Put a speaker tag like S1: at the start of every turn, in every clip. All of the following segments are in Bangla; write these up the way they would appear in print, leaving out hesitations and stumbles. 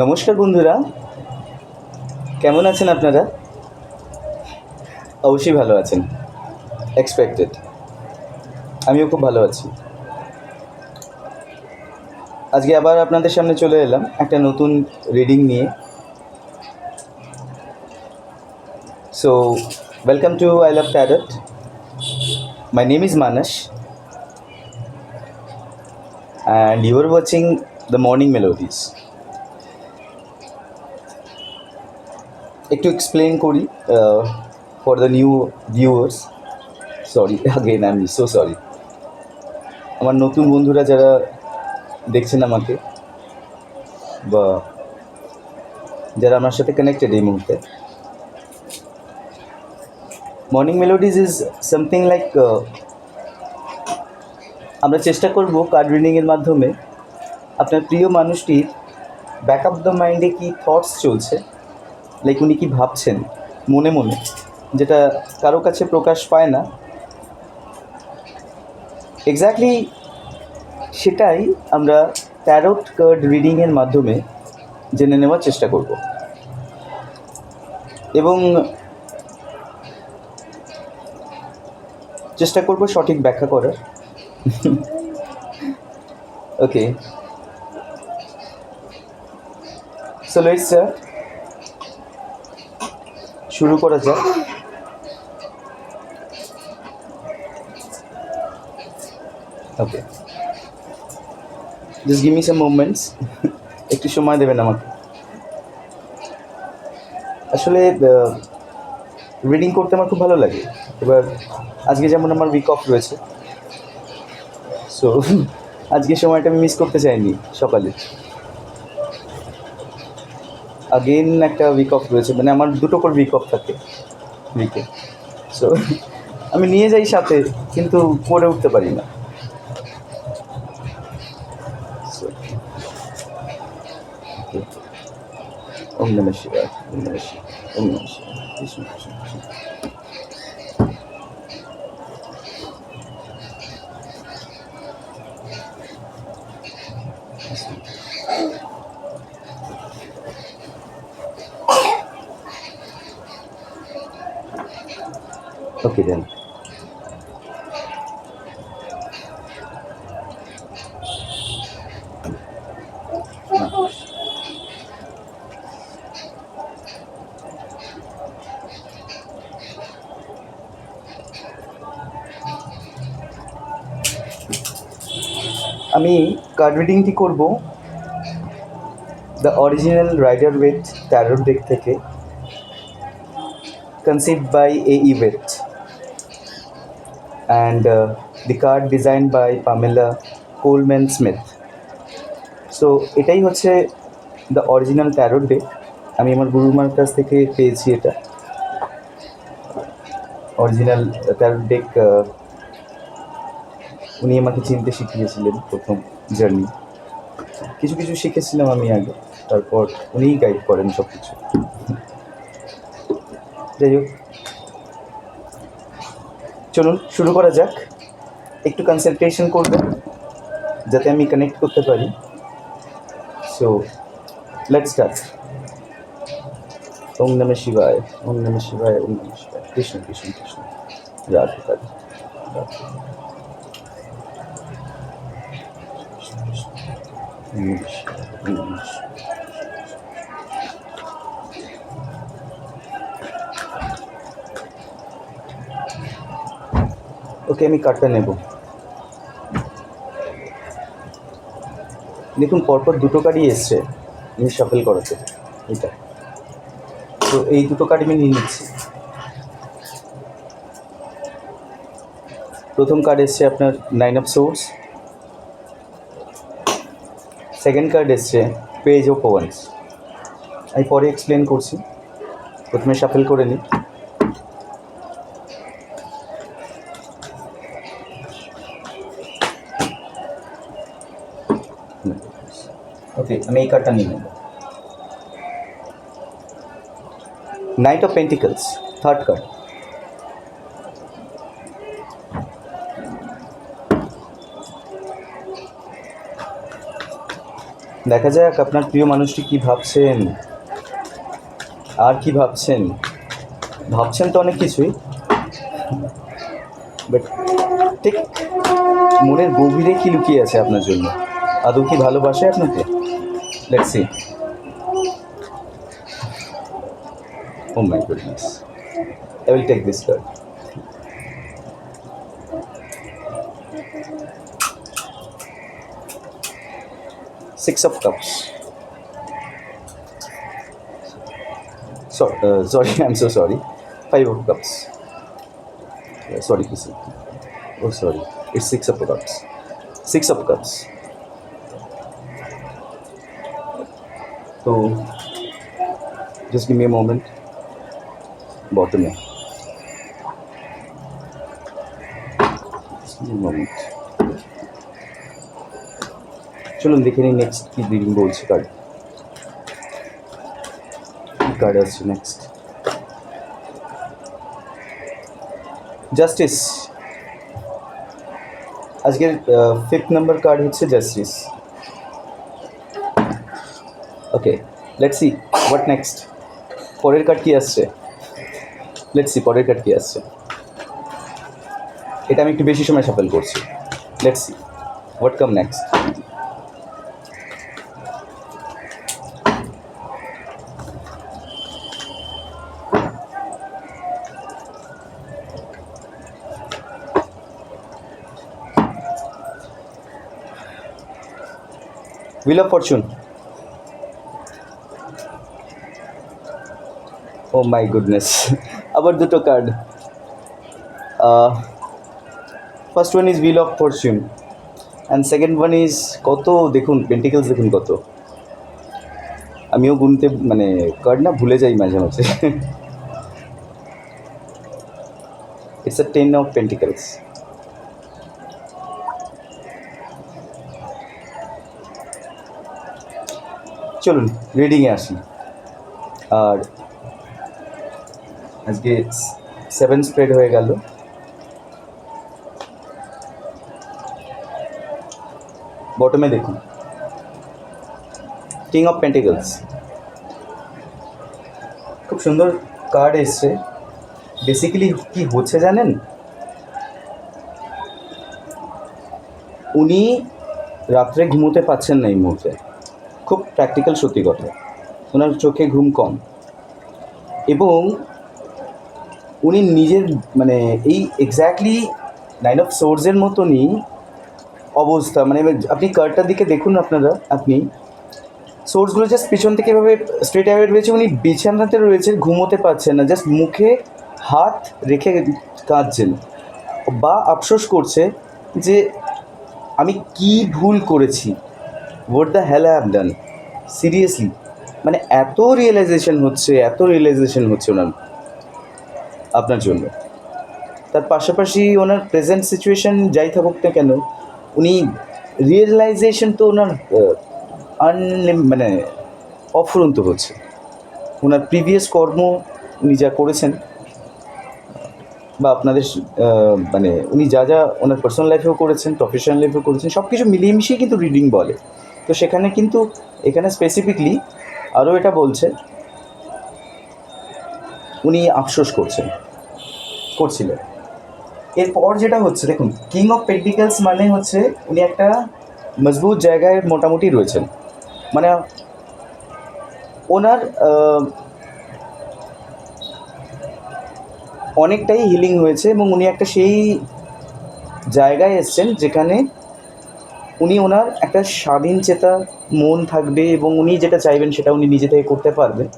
S1: নমস্কার বন্ধুরা, কেমন আছেন আপনারা? অবশ্যই ভালো আছেন, এক্সপেক্টেড। আমিও খুব ভালো আছি। আজকে আবার আপনাদের সামনে চলে এলাম একটা নতুন রিডিং নিয়ে। So welcome to I love tarot. My name is Manas and you are watching the morning melodies. একটু এক্সপ্লেন করি for the new viewers. Sorry again, I am so sorry. আমার নতুন বন্ধুরা যারা দেখছেন আমাকে, বা যারা আমার সাথে কানেক্টেড এই মুহূর্তে, morning melodies is something like আমরা চেষ্টা করব কার্ড রিডিংয়ের মাধ্যমে আপনার প্রিয় মানুষটির ব্যাক অফ দ্য মাইন্ডে কী থটস চলছে, লাইক উনি কী ভাবছেন মনে মনে, যেটা কারো কাছে প্রকাশ পায় না, এক্স্যাক্টলি সেটাই আমরা ট্যারোট কার্ড রিডিংয়ের মাধ্যমে জেনে নেওয়ার চেষ্টা করব এবং চেষ্টা করব সঠিক ব্যাখ্যা করার। ওকে, সো লেটস শুরু করা যাক। Okay, just give me some moments, একটু সময় দেবেন আমাকে। আসলে রিডিং করতে আমার খুব ভালো লাগে। এবার আজকে যেমন আমার উইক অফ রয়েছে, সো আজকে সময়টা আমি মিস করতে চাইনি। সকালে আগেন একটা উইক অফ রয়েছে, মানে আমার দুটো করে উইক অফ থাকে উইকে। সো আমি নিয়ে যাই সাথে, কিন্তু করে উঠতে পারি না। সো ওম নমঃ শিবায়, ওম নমঃ শিবায়, ওম নমঃ শিবায়, কৃষ্ণ কৃষ্ণ কৃষ্ণ। ওকে দেন। আমি কার্ড রিডিংটি করব the original Rider Waite tarot deck থেকে, conceived by A.E. Witt and the card designed by Pamela Coleman Smith. So এটাই হচ্ছে দ্য অরিজিনাল ট্যারোট ডেক। আমি আমার গুরুমার কাছ থেকে পেয়েছি এটা অরিজিনাল ট্যারোট ডেক। উনি আমাকে চিনতে শিখিয়েছিলেন প্রথম জার্নি। কিছু কিছু শিখেছিলাম আমি আগে, তারপর উনিই গাইড করেন সব কিছু। যাই হোক, চলুন শুরু করা যাক। একটু কনসেন্ট্রেশন করবেন যাতে আমি কানেক্ট করতে পারি। So let's start. ওম নমঃ শিবায়, ওম নমঃ শিবায়, ওম নমঃ শিবায়, কৃষ্ণ কৃষ্ণ কৃষ্ণ, রাধে রাধে রাধে। ওম নমঃ শিবায়, ওম নমঃ শিবায়। ওকে, আমি কার্ডটা নেব। দেখুন, পরপর দুটো কার্ডই এসছে আমি শাফেল করাতে, এটা তো এই দুটো কার্ড আমি নিয়ে নিচ্ছি। প্রথম কার্ড এসছে আপনার 9 অফ সোর্স, সেকেন্ড কার্ড এসছে পেজ অফ ওয়ান্স। আমি পরে এক্সপ্লেন করছি, প্রথমে শাফেল করে নিই। ওকে, আমি এই কার্ডটা নিয়ে নেব। Night of pentacles, third card. দেখা যাক আপনার প্রিয় মানুষটি কি ভাবছেন, আর কি ভাবছেন। ভাবছেন তো অনেক কিছুই, বাট ঠিক মনের গভীরে কি লুকিয়ে আছে আপনার জন্য? আদৌ কি ভালোবাসে আপনাকে? Let's see. Oh my goodness. I will take this card. Six of Cups. Sorry, I'm so sorry. Five of Cups. Sorry, please. Oh, sorry. It's Six of Cups. Six of Cups. So, just give me a moment. Bottom में. Just give me a moment. চলুন দেখে নিই নেক্সট কি রিডিং বলছে কার্ড। কি কার্ড আসছে নেক্সট? জাস্টিস। আজকের 5th নাম্বার কার্ড হচ্ছে justice. Okay, let's see what next. পরের কার্ড কি আসছে? লেটস সি পরের কার্ড কি আসছে। এটা আমি একটু বেশি সময় সাফল করছি। Let's see what come next. Wheel of Fortune. Oh my goodness. আবার দুটো card. First one is wheel of fortune and second one is কত দেখুন, পেন্টিকেলস দেখুন কত। আমিও গুনতে মানে কার্ড না ভুলে যাই মাঝে মাঝে। It's a 10 of pentacles. চলুন রিডিংয়ে আসি। আর আজকে 7 স্প্রেড হয়ে গেল। বটমে দেখুন কিং অফ পেন্টিকলস, খুব সুন্দর কার্ড এসছে। বেসিক্যালি কি হচ্ছে জানেন, উনি রাত্রে ঘুমোতে পাচ্ছেন না এই মুহূর্তে। খুব প্র্যাকটিক্যাল সত্যি কথা, ওনার চোখে ঘুম কম এবং উনি নিজের মানে এই এক্স্যাক্টলি 9 অফ সোর্সের মতনই অবস্থা। মানে আপনি কার্ডটার দিকে দেখুন আপনারা, আপনি সোর্সগুলো জাস্ট পিছন থেকে এভাবে স্ট্রেট অ্যাওয়ে রয়েছে, উনি বিছানাতে রয়েছে, ঘুমোতে পারছেন না, জাস্ট মুখে হাত রেখে কাঁদছেন বা আফসোস করছে যে আমি কি ভুল করেছি, what the hell I have done. Seriously মানে এত রিয়েলাইজেশন হচ্ছে ওনার আপনার জন্য। তার পাশাপাশি ওনার প্রেজেন্ট সিচুয়েশান যাই থাকুক না কেন, উনি রিয়েলাইজেশন তো ওনার মানে অফুরন্ত হচ্ছে। ওনার প্রিভিয়াস কর্ম উনি যা করেছেন বা আপনাদের মানে উনি যা যা ওনার পার্সোনাল লাইফেও করেছেন, প্রফেশনাল লাইফেও করেছেন, সব কিছু মিলিয়ে মিশিয়ে কিন্তু রিডিং বলে। তো সেখানে কিন্তু এখানে স্পেসিফিকলি আরও এটা বলছে উনি আফসোস করছিলেন। এরপর যেটা হচ্ছে দেখুন, কিং অফ পেন্টিকলস মানে হচ্ছে উনি একটা মজবুত জায়গায় মোটামুটি রয়েছেন, মানে ওনার অনেকটাই হিলিং হয়েছে এবং উনি একটা সেই জায়গায় এসছেন যেখানে উনি ওনার একটা স্বাধীন চেতা মন থাকবে এবং উনি যেটা চাইবেন সেটা উনি নিজে থেকে করতে পারবেন,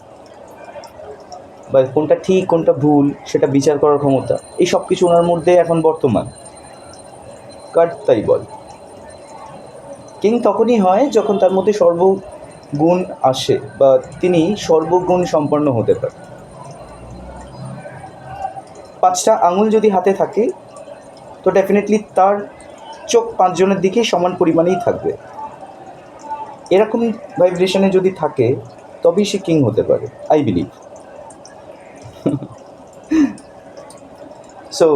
S1: বা কোনটা ঠিক কোনটা ভুল সেটা বিচার করার ক্ষমতা, এই সব কিছু ওনার মধ্যে এখন বর্তমান। কার্ড তাই বল, কিং তখনই হয় যখন তার মধ্যে সর্বগুণ আসে বা তিনি সর্বগুণ সম্পন্ন হতে পারে। 5টা আঙুল যদি হাতে থাকে তো ডেফিনেটলি তার চোখ 5 জনের দিকেই সমান পরিমাণেই থাকবে। এরকম ভাইব্রেশনে যদি থাকে তবেই সে কিং হতে পারে, I believe. So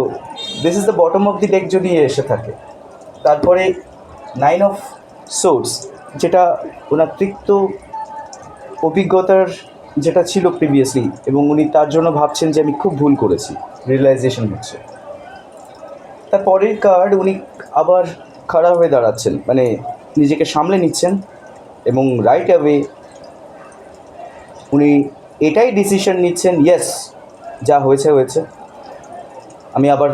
S1: this is the bottom of the day যদি এসে থাকে। তারপরে 9 অফ সোর্স, যেটা ওনার তিক্ত অভিজ্ঞতার যেটা ছিল প্রিভিয়াসলি, এবং উনি তার জন্য ভাবছেন যে আমি খুব ভুল করেছি, রিয়েলাইজেশন হচ্ছে। তার পরের কার্ড উনি আবার খাড়া হয়ে দাঁড়াচ্ছেন, মানে নিজেকে সামলে নিচ্ছেন, এবং রাইট অ্যাওয়ে উনি এটাই ডিসিশন নিচ্ছেন, ইয়েস যা হয়েছে হয়েছে, আমি আবার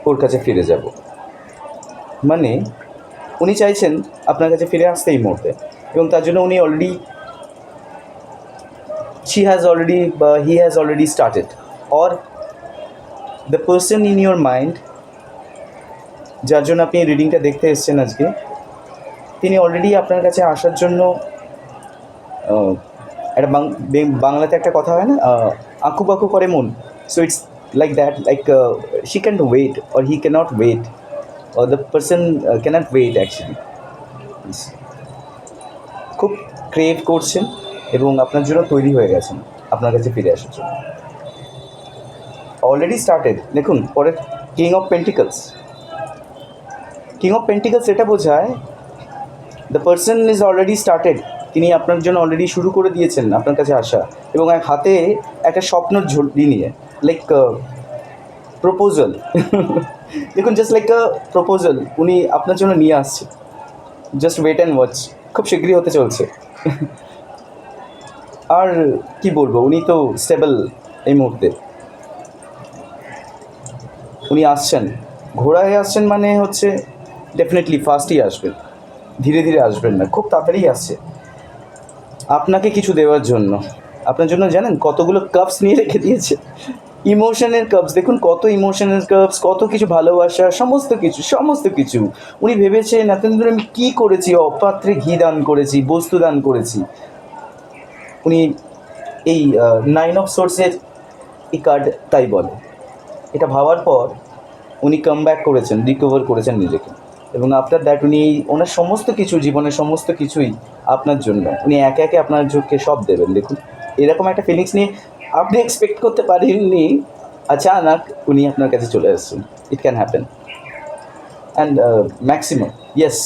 S1: ওর কাছে ফিরে যাব। মানে উনি চাইছেন আপনার কাছে ফিরে আসতে এই মুহূর্তে, এবং তার জন্য উনি already he has already started, or the person in your mind যার জন্য আপনি রিডিংটা দেখতে এসেছেন আজকে, তিনি অলরেডি আপনার কাছে আসার জন্য একটা বাংলাতে একটা কথা হয় না, আঁকু বাঁকু করে মন। So it's like that, like she can't wait or he cannot wait, or the person cannot wait actually. খুব ক্রেভ করছেন এবং আপনার জন্য তৈরি হয়ে গেছেন আপনার কাছে ফিরে আসার জন্য। Already started. দেখুন পরে king of pentacles. King of pentacles এটা বোঝায় the person is already started, তিনি আপনার জন্য অলরেডি শুরু করে দিয়েছেন আপনার কাছে আসা, এবং এক হাতে একটা স্বপ্নের ঝুলি নিয়ে, লাইক প্রপোজাল। দেখুন জাস্ট লাইক প্রপোজাল উনি আপনার জন্য নিয়ে আসছে, জাস্ট ওয়েট অ্যান্ড ওয়াচ, খুব শীঘ্রই হতে চলছে। আর কি বলবো, উনি তো স্টেবল এই মুহূর্তে, উনি আসছেন ঘোড়ায় আসছেন, মানে হচ্ছে ডেফিনেটলি ফাস্টই আসবেন, ধীরে ধীরে আসবেন না, খুব তাড়াতাড়ি আসছে আপনাকে কিছু দেওয়ার জন্য। আপনার জন্য জানেন কতগুলো কাপস নিয়ে রেখে দিয়েছে, ইমোশনের কাপস। দেখুন কত ইমোশনের কাপস, কত কিছু ভালোবাসা, সমস্ত কিছু উনি ভেবেছেন এতদিন ধরে আমি কী করেছি, অপাত্রে ঘি দান করেছি, বস্তু দান করেছি। উনি এই 9 অফ সোর্সের এই কার্ড তাই বলে। এটা ভাবার পর উনি কাম ব্যাক করেছেন, রিকভার করেছেন নিজেকে, এবং আফটার দ্যাট উনি ওনার সমস্ত কিছু, জীবনের সমস্ত কিছুই আপনার জন্য, উনি একে একে আপনার চোখকে সব দেবেন। দেখুন এরকম একটা ফিলিংস নিয়ে আপনি এক্সপেক্ট করতে পারেননি, আচানক উনি আপনার কাছে চলে আসছেন। It can happen and maximum yes,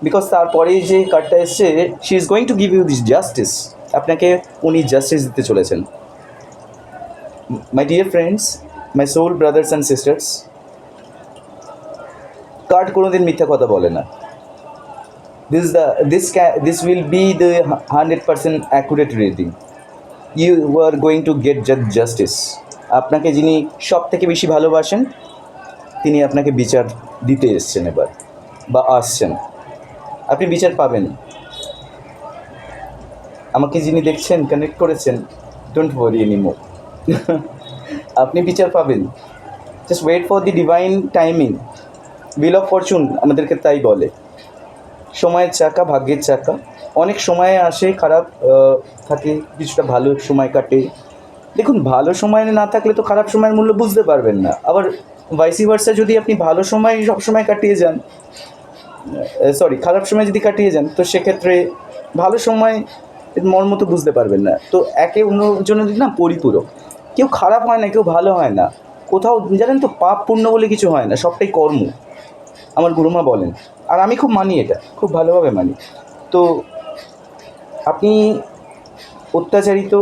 S1: because তারপরে যে কার্ডটা এসছে, she is going to give you this justice. আপনাকে উনি জাস্টিস দিতে চলেছেন। My dear friends, my soul brothers and sisters, card কোনোদিন মিথ্যা কথা বলে না। This will be the 100% accurate reading. You are going to get justice. আপনাকে যিনি সব থেকে বেশি ভালোবাসেন, তিনি আপনাকে বিচার দিতে এসছেন এবার, বা আসছেন। আপনি বিচার পাবেন। আমাকে যিনি দেখছেন, কানেক্ট করেছেন, ডোন্ট ওয়ারি এনিমোর। আপনি বিচার পাবেন। Just wait for the divine timing. Wheel of fortune আমাদেরকে তাই বলে, সময়ের চাকা, ভাগ্যের চাকা। অনেক সময় আসে, খারাপ থাকে, কিছুটা ভালো সময় কাটে। দেখুন ভালো সময় না থাকলে তো খারাপ সময়ের মূল্য বুঝতে পারবেন না। আবার ভাইসি ভার্সা, যদি আপনি ভালো সময় সবসময় কাটিয়ে যান, খারাপ সময় যদি কাটিয়ে যান, তো সেক্ষেত্রে ভালো সময় মর্ম তো বুঝতে পারবেন না। তো একে অন্যর জন্য না পরিপূরক। কেউ খারাপ হয় না, কেউ ভালো হয় না। কোথাও জানেন তো, পাপ পুণ্য বলে কিছু হয় না, সবটাই কর্ম, আমার গুরুমা বলেন। আর আমি খুব মানি, এটা খুব ভালোভাবে মানি। তো আপনি অত্যাচারিত,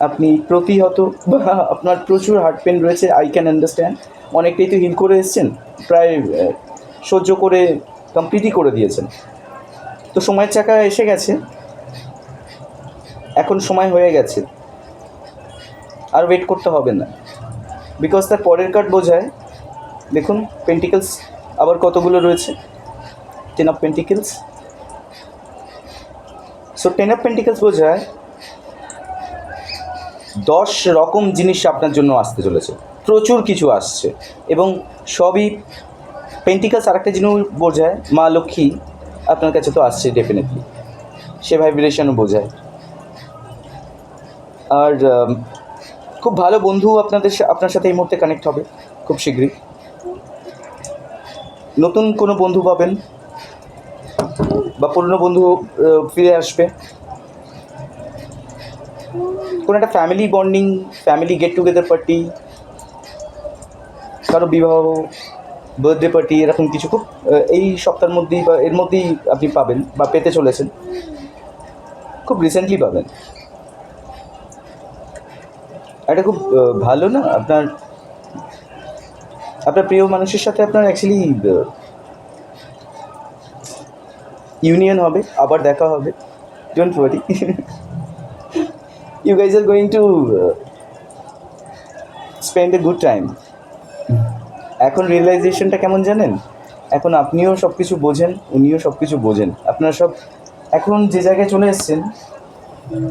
S1: আপনি প্রতিহত, বা আপনার প্রচুর হার্ট পেন রয়েছে, আই ক্যান আন্ডারস্ট্যান্ড। অনেকটাই তো হিল করে এসছেন, প্রায় সহ্য করে কমপ্লিটই করে দিয়েছেন। তো সময়ের চাকা এসে গেছে, এখন সময় হয়ে গেছে, আর ওয়েট করতে হবে না। বিকজ তার পরের কার্ড বোঝায়, দেখুন পেন্টিকলস আবার কতগুলো রয়েছে, 10 of pentacles. So 10 of pentacles বোঝায় 10 রকম জিনিস আপনার জন্য আসতে চলেছে, প্রচুর কিছু আসছে, এবং সবই পেন্টিকলস। আর একটা জিনিস বোঝায় মা লক্ষ্মী আপনার কাছে তো আসছে ডেফিনেটলি, সে ভাইব্রেশনও বোঝায়। আর খুব ভালো বন্ধু আপনার সাথে এই মুহূর্তে কানেক্ট হবে খুব শীঘ্রই। নতুন কোনো বন্ধু পাবেন, বা পুরনো বন্ধু ফিরে আসবে। কোনো একটা family bonding, family get together party, কারো বিবাহ, বার্থডে পার্টি এরকম কিছু খুব এই সপ্তাহের মধ্যেই বা এর মধ্যেই আপনি পাবেন বা পেতে চলেছেন, খুব রিসেন্টলি পাবেন। এটা খুব ভালো না, আপনার আপনার প্রিয় মানুষের সাথে আপনার অ্যাকচুয়ালি ইউনিয়ন হবে, আবার দেখা হবে। Don't worry, you guys are going to spend a good time. এখন রিয়েলাইজেশনটা কেমন জানেন? এখন আপনিও সব কিছু বোঝেন, উনিও সব কিছু বোঝেন, আপনারা সব এখন যে জায়গায় চলে এসেছেন,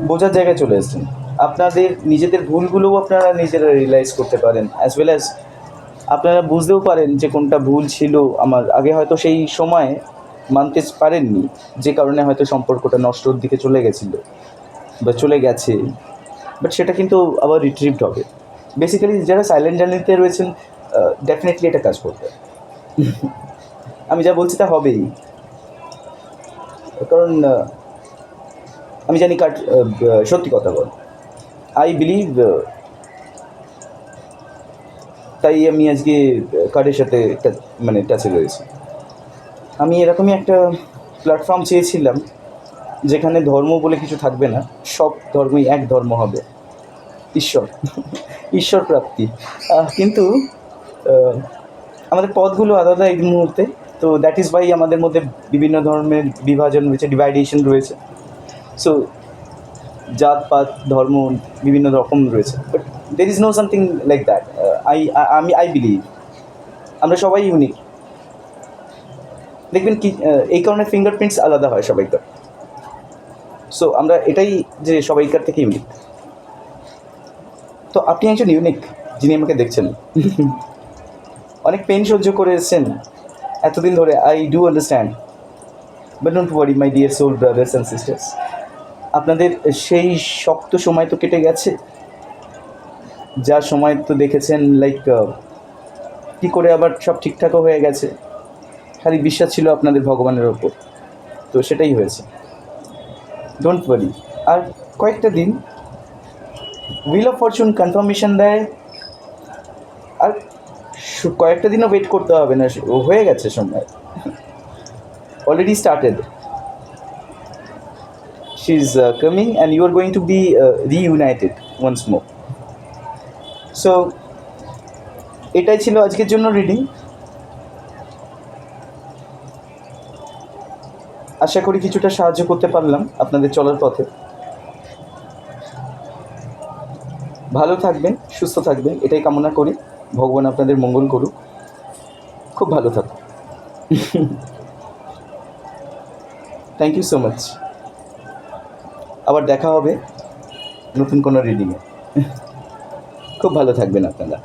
S1: বোঝার জায়গায় চলে এসেছেন। আপনাদের নিজেদের ভুলগুলোও আপনারা নিজেরা রিয়েলাইজ করতে পারেন, অ্যাজ ওয়েল অ্যাজ আপনারা বুঝতেও পারেন যে কোনটা ভুল ছিল আমার। আগে হয়তো সেই সময় মানতে পারেননি, যে কারণে হয়তো সম্পর্কটা নষ্টর দিকে চলে গেছিলো বা চলে গেছে, বাট সেটা কিন্তু আবার রিট্রিভড হবে। বেসিক্যালি যারা সাইলেন্ট জার্নিতে রয়েছেন, ডেফিনেটলি এটা কাজ করবে। আমি যা বলছি তা হবেই, কারণ আমি জানি কার সত্যি কথা বল। আই বিলিভ, তাই আমি আজকে কার্ডের সাথে মানে টাচে রয়েছি। আমি এরকমই একটা প্ল্যাটফর্ম চেয়েছিলাম যেখানে ধর্ম বলে কিছু থাকবে না, সব ধর্মই এক ধর্ম হবে, ঈশ্বর ঈশ্বর প্রাপ্তি। কিন্তু আমাদের পথগুলো আলাদা এই মুহূর্তে, তো দ্যাট ইজ ওয়াই আমাদের মধ্যে বিভিন্ন ধর্মের বিভাজন রয়েছে, ডিভাইডেশন রয়েছে। সো জাতপাত ধর্ম বিভিন্ন রকম রয়েছে, but there is no something like that. I believe আমরা সবাই ইউনিক। দেখবেন কি এই কারণে ফিঙ্গারপ্রিন্টস আলাদা হয় সবাইকার। সো আমরা এটাই যে সবাইকার থেকে ইউনিক। তো আপনি একজন ইউনিক, যিনি আমাকে দেখছেন। অনেক পেন সহ্য করে এসেছেন এতদিন ধরে, I do understand, but don't worry my dear soul brothers and sisters. আপনাদের সেই শক্ত সময় তো কেটে গেছে, যা সময় তো দেখেছেন লাইক কী করে আবার সব ঠিকঠাকও হয়ে গেছে। খালি বিশ্বাস ছিল আপনাদের ভগবানের ওপর, তো সেটাই হয়েছে। ডোন্ট ওয়ারি, আর কয়েকটা দিন হুইল অফ ফরচুন কনফার্মেশন দেয়, আর কয়েকটা দিনও ওয়েট করতে হবে না, হয়ে গেছে সময়, already started. She is coming and you are going to be reunited once more. So এটাই ছিল আজকের জন্য রিডিং। আশা করি কিছুটা সাহায্য করতে পারলাম আপনাদের চলার পথে। ভালো থাকবেন, সুস্থ থাকবেন, এটাই কামনা করি। ভগবান আপনাদের মঙ্গল করুক। খুব ভালো থাকুন। Thank you so much. আবার দেখা হবে নতুন কোনো রিডিংয়ে। খুব ভালো থাকবেন আপনারা।